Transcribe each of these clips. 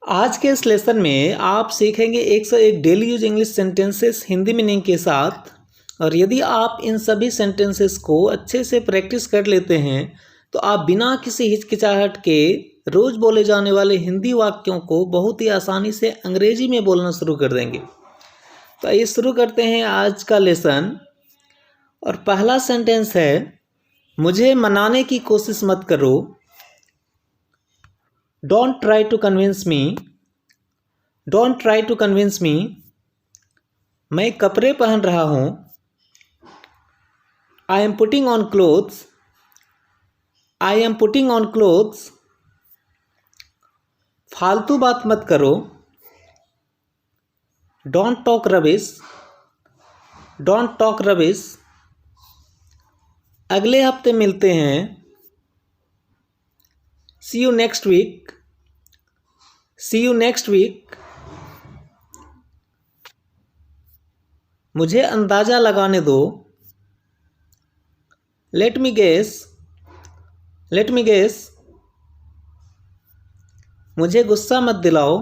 आज के इस लेसन में आप सीखेंगे 101 daily use English sentences Hindi meaning के साथ। और यदि आप इन सभी सेंटेंसेस को अच्छे से प्रैक्टिस कर लेते हैं तो आप बिना किसी हिचकिचाहट के रोज़ बोले जाने वाले हिंदी वाक्यों को बहुत ही आसानी से अंग्रेजी में बोलना शुरू कर देंगे। तो आइए शुरू करते हैं आज का लेसन। और पहला सेंटेंस है, मुझे मनाने की कोशिश मत करो। Don't try to convince me. Don't try to convince me. मैं कपड़े पहन रहा हूँ। I am putting on clothes. I am putting on clothes. फालतू बात मत करो। Don't talk rubbish. Don't talk rubbish. अगले हफ्ते मिलते हैं। See you next week. See you next week. मुझे अंदाज़ा लगाने दो। Let me guess. Let me guess. मुझे गुस्सा मत दिलाओ।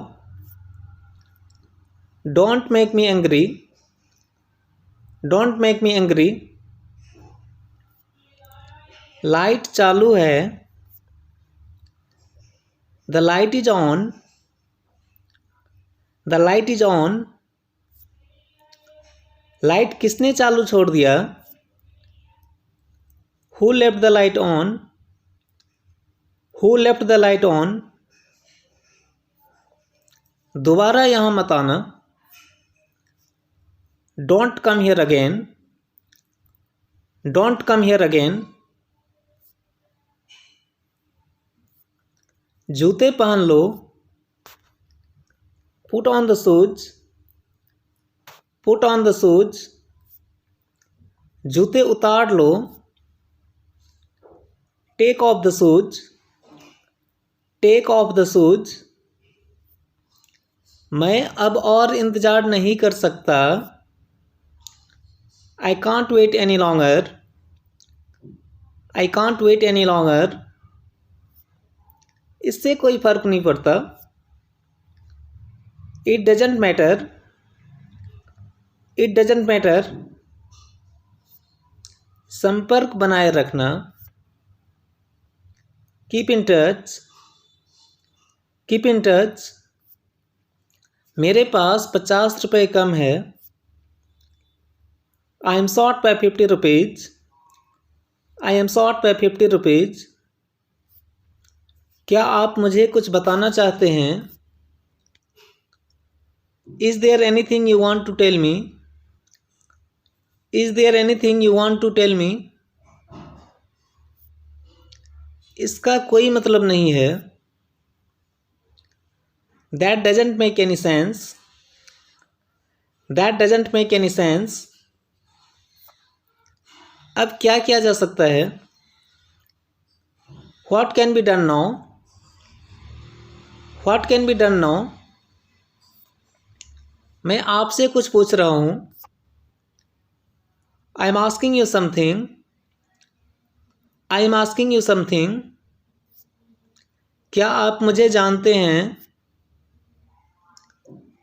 Don't make me angry. Don't make me angry. Light चालू है। The light is on. The light is on. Light किसने चालू छोड़ दिया? Who left the light on? Who left the light on? दोबारा यहाँ मत आना। Don't come here again. Don't come here again. जूते पहन लो। Put on the shoes. Put on the shoes. जूते उतार लो। Take off the shoes. Take off the shoes. मैं अब और इंतज़ार नहीं कर सकता। आई can't wait any longer. I can't wait any longer. इससे कोई फर्क नहीं पड़ता। It doesn't matter. It doesn't matter. संपर्क बनाए रखना। Keep in touch. Keep in touch. मेरे पास 50 रुपये कम है। I am short by 50 rupees. I am short by 50 rupees. क्या आप मुझे कुछ बताना चाहते हैं? Is there anything you want to tell me? Is there anything you want to tell मी? इसका कोई मतलब नहीं है। That doesn't make any sense. That doesn't make any sense. अब क्या किया जा सकता है? What can be done now? What can be done now? मैं आपसे कुछ पूछ रहा हूँ। I am asking you something. I am asking you something. क्या आप मुझे जानते हैं?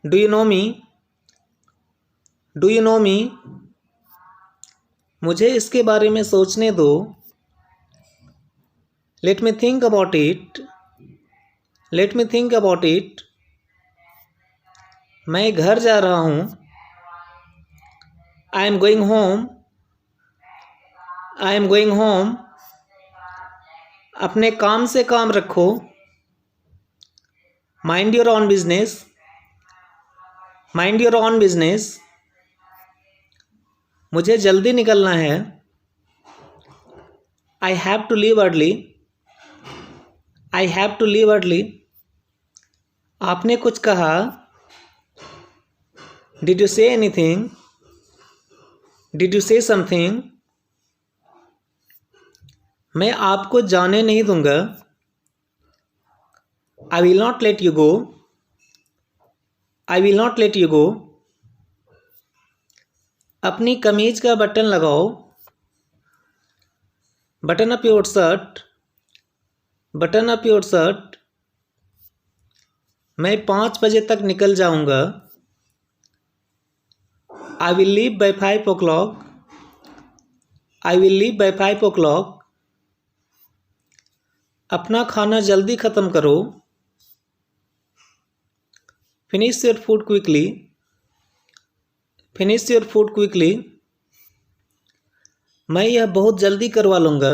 Do you know me? Do you know me? मुझे इसके बारे में सोचने दो। Let me think about it. Let me think about it. मैं घर जा रहा हूँ। I am going home. I am going home. अपने काम से काम रखो। Mind your own business. Mind your own business. मुझे जल्दी निकलना है। I have to leave early. I have to leave early. आपने कुछ कहा। Did you say anything? Did you say something? मैं आपको जाने नहीं दूंगा। I will not let you go. I will not let you go. अपनी कमीज का बटन लगाओ। Button up your shirt. Button up your shirt. मैं 5 बजे तक निकल जाऊंगा। I will leave by 5 o'clock। I will leave by 5 o'clock। अपना खाना जल्दी ख़त्म करो। Finish your food quickly. Finish your food quickly. मैं यह बहुत जल्दी करवा लूँगा।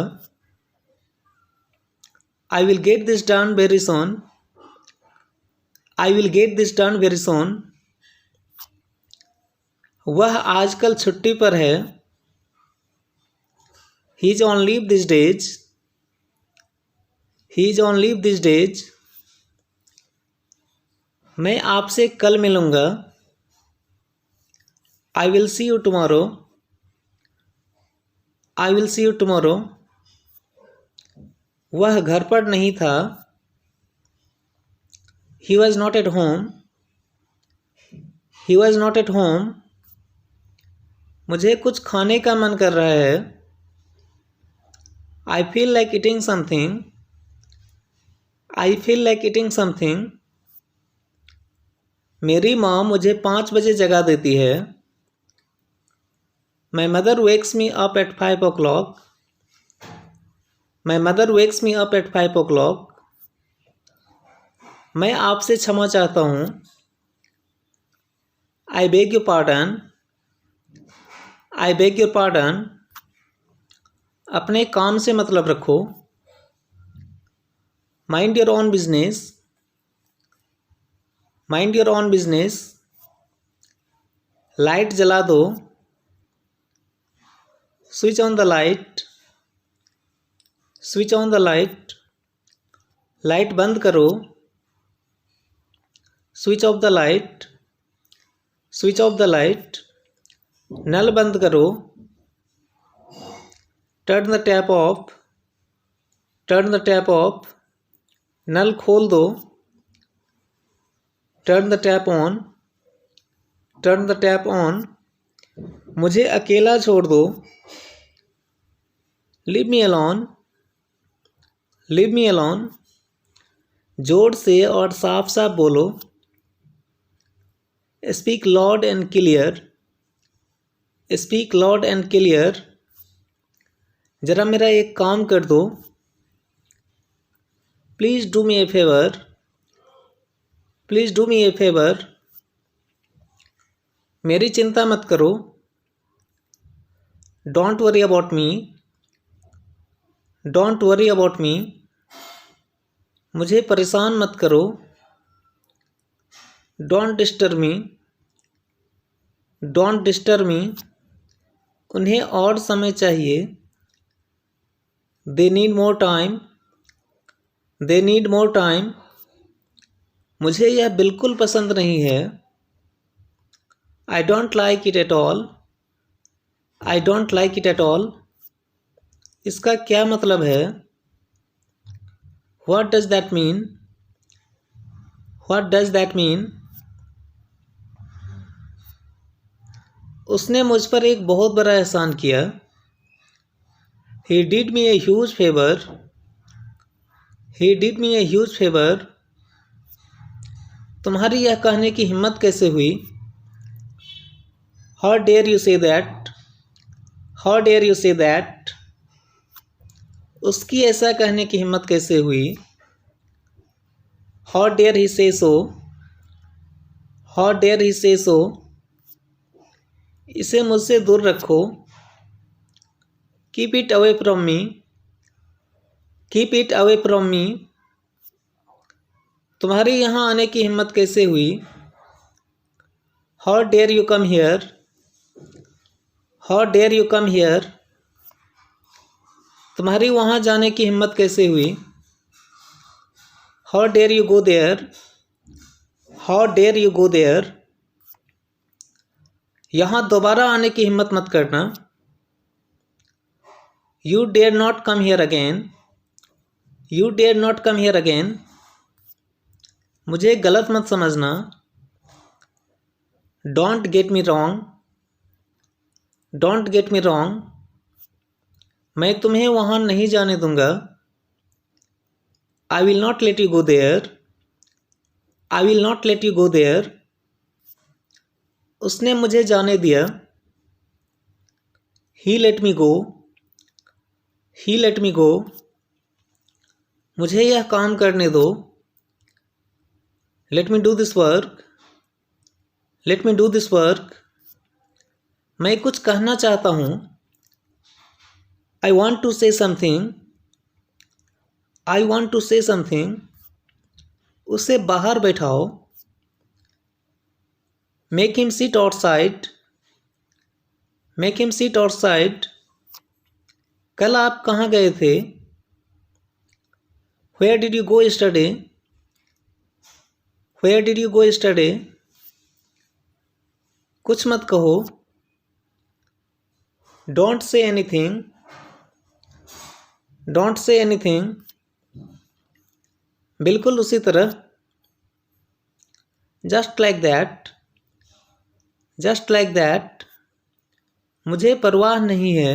I will get this done very soon. I will get this done very soon. वह आजकल छुट्टी पर है। He is on leave this days. He is on leave this days. मैं आपसे कल मिलूँगा। I will see you tomorrow. I will see you tomorrow. वह घर पर नहीं था। He was not at home. He was not at home. मुझे कुछ खाने का मन कर रहा है। I feel like eating something. I feel like eating something. मेरी माँ मुझे 5 बजे जगा देती है। My mother wakes me up at 5 o'clock. My mother wakes me up at 5 o'clock. मैं आपसे क्षमा चाहता हूँ। I beg your pardon. I beg your pardon. अपने काम से मतलब रखो। Mind your own business. Mind your own business. Light जला दो। Switch on the light. Switch on the light. Light बंद करो। Switch off the light. Switch off the light. नल बंद करो। Turn the tap off. Turn the tap off. नल खोल दो। Turn the tap on. Turn the tap on. मुझे अकेला छोड़ दो। Leave me alone. Leave me alone. जोर से और साफ साफ बोलो। Speak loud and clear. Speak loud and clear. जरा मेरा एक काम कर दो। Please do me a favor. Please do me a favor. मेरी चिंता मत करो। Don't worry about me. Don't worry about me. मुझे परेशान मत करो। Don't disturb me. Don't disturb me. उन्हें और समय चाहिए। They need more time. They need more time. मुझे यह बिल्कुल पसंद नहीं है। I don't like it at all. I don't like it at all. इसका क्या मतलब है? What does that mean? What does that mean? उसने मुझ पर एक बहुत बड़ा एहसान किया। He did me a huge favor. He did me a huge favor. तुम्हारी यह कहने की हिम्मत कैसे हुई? How dare you say that? How dare you say that? उसकी ऐसा कहने की हिम्मत कैसे हुई? How dare he say so? How dare he say so? इसे मुझसे दूर रखो। Keep it away from me. Keep it away from me. तुम्हारी यहाँ आने की हिम्मत कैसे हुई? How dare you come here? How dare you come here? तुम्हारी वहाँ जाने की हिम्मत कैसे हुई? How dare you go there? How dare you go there? यहाँ दोबारा आने की हिम्मत मत करना। You dare not come here again. You dare not come here again. मुझे गलत मत समझना। Don't get me wrong. Don't get me wrong. मैं तुम्हें वहाँ नहीं जाने दूँगा। I will not let you go there. I will not let you go there. उसने मुझे जाने दिया। He let me go. He let me go. मुझे यह काम करने दो। Let me do this work. Let me do this work. मैं कुछ कहना चाहता हूँ। I want to say something. I want to say something. उसे बाहर बैठाओ। Make him sit outside. Make him sit outside. कल आप कहाँ गए थे? Where did you go yesterday? Where did you go yesterday? कुछ मत कहो। Don't say anything. Don't say anything. बिल्कुल उसी तरह। Just like that. Just like that. मुझे परवाह नहीं है।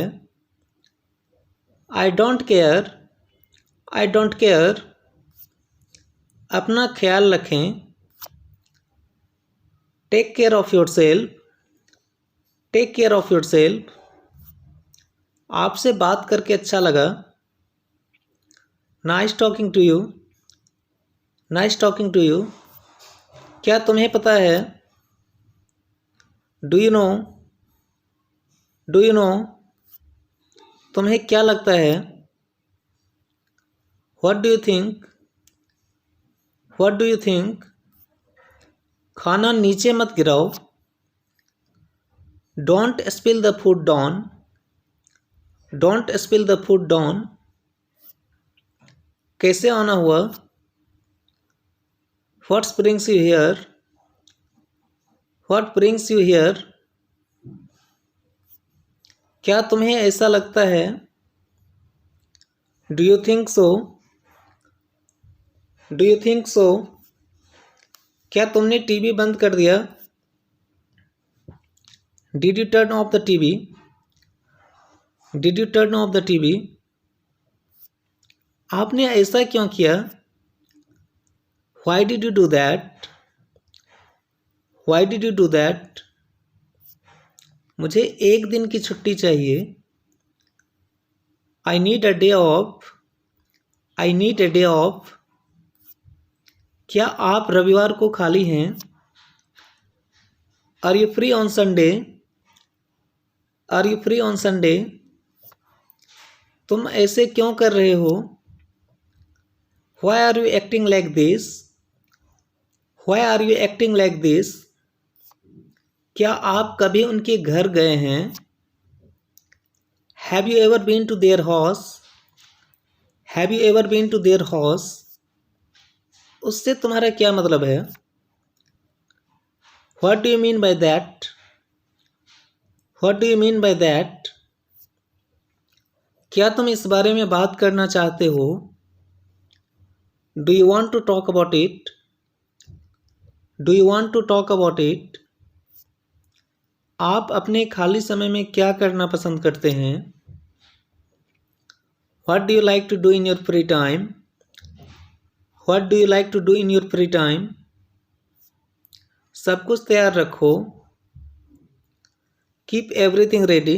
I don't care. I don't care. अपना ख्याल रखें। Take care of yourself. Take care of yourself. आपसे बात करके अच्छा लगा। Nice talking to you. Nice talking to you. क्या तुम्हें पता है? Do you know? Do you know? तुम्हें क्या लगता है? What do you think? What do you think? खाना नीचे मत गिराओ। Don't spill the food down. Don't spill the food down. कैसे आना हुआ? What brings you here? What brings you here? क्या तुम्हें ऐसा लगता है? Do you think so? Do you think so? क्या तुमने टीवी बंद कर दिया? Did you turn off the TV? Did you turn off the TV? आपने ऐसा क्यों किया? Why did you do that? Why did you do that? मुझे एक दिन की छुट्टी चाहिए। I need a day off. I need a day off. क्या आप रविवार को खाली हैं? Are you free on Sunday? Are you free on Sunday? तुम ऐसे क्यों कर रहे हो? Why are you acting like this? Why are you acting like this? क्या आप कभी उनके घर गए हैं? Have you ever been to their house? Have you ever been to their house? उससे तुम्हारा क्या मतलब है? What do you mean by that? What do you mean by that? क्या तुम इस बारे में बात करना चाहते हो? Do you want to talk about it? Do you want to talk about it? आप अपने खाली समय में क्या करना पसंद करते हैं? What do you like to do in your free time? What do you like to do in your free time? सब कुछ तैयार रखो। Keep everything ready.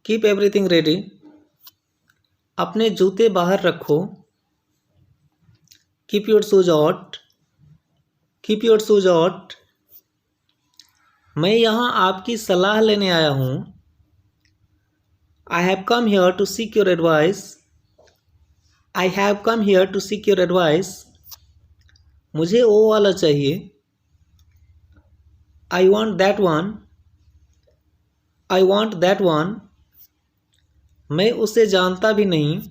Keep everything ready. अपने जूते बाहर रखो। Keep your shoes out. Keep your shoes out. मैं यहाँ आपकी सलाह लेने आया हूँ। I have come here to seek your advice. I have come here to seek your advice. मुझे वो वाला चाहिए। I want that one. I want that one. मैं उसे जानता भी नहीं।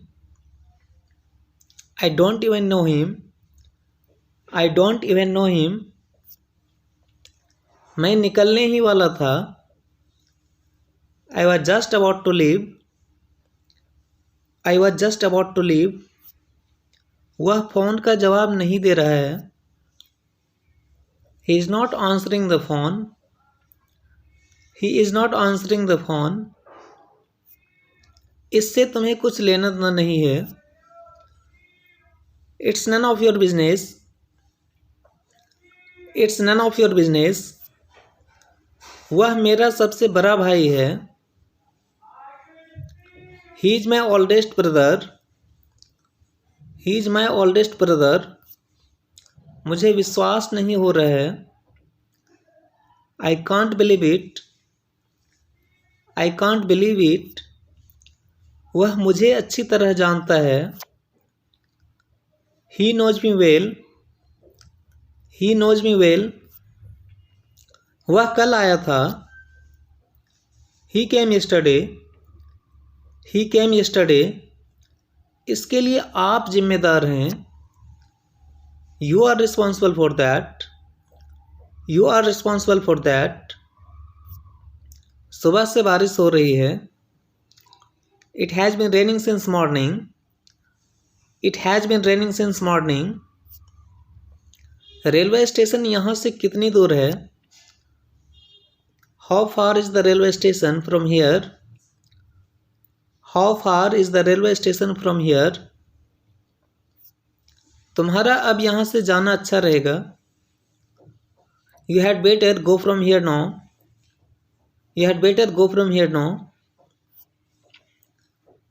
I don't even know him. I don't even know him. मैं निकलने ही वाला था। I was just about to leave. I was just about to leave. वह फ़ोन का जवाब नहीं दे रहा है। He is not answering the phone. He is not answering the phone. इससे तुम्हें कुछ लेना देना नहीं है। It's none of your business. It's none of your business. वह मेरा सबसे बड़ा भाई है। He is my oldest brother. He is my oldest brother. मुझे विश्वास नहीं हो रहा है। I can't believe it. I can't believe it. वह मुझे अच्छी तरह जानता है। He knows me well. He knows me well. वह कल आया था। He came yesterday. He came yesterday. इसके लिए आप जिम्मेदार हैं। You are responsible for that. You are responsible for that. सुबह से बारिश हो रही है। It has been raining since morning. It has been raining since morning. Railway station यहाँ से कितनी दूर है? How far is the railway station from here? How far is the railway station from here? तुम्हारा अब यहाँ से जाना अच्छा रहेगा। You had better go from here now. You had better go from here now.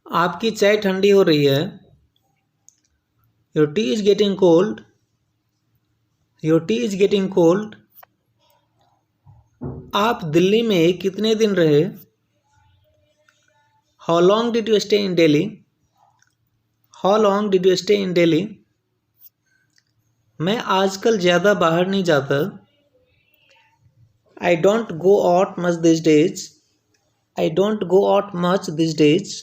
आपकी चाय ठंडी हो रही है। Your T is getting cold. Your T is getting cold. आप दिल्ली में कितने दिन रहे? How long did you stay in Delhi? How long did you stay in Delhi? मैं आजकल ज़्यादा बाहर नहीं जाता। I don't go out much this days. I don't go out much this days.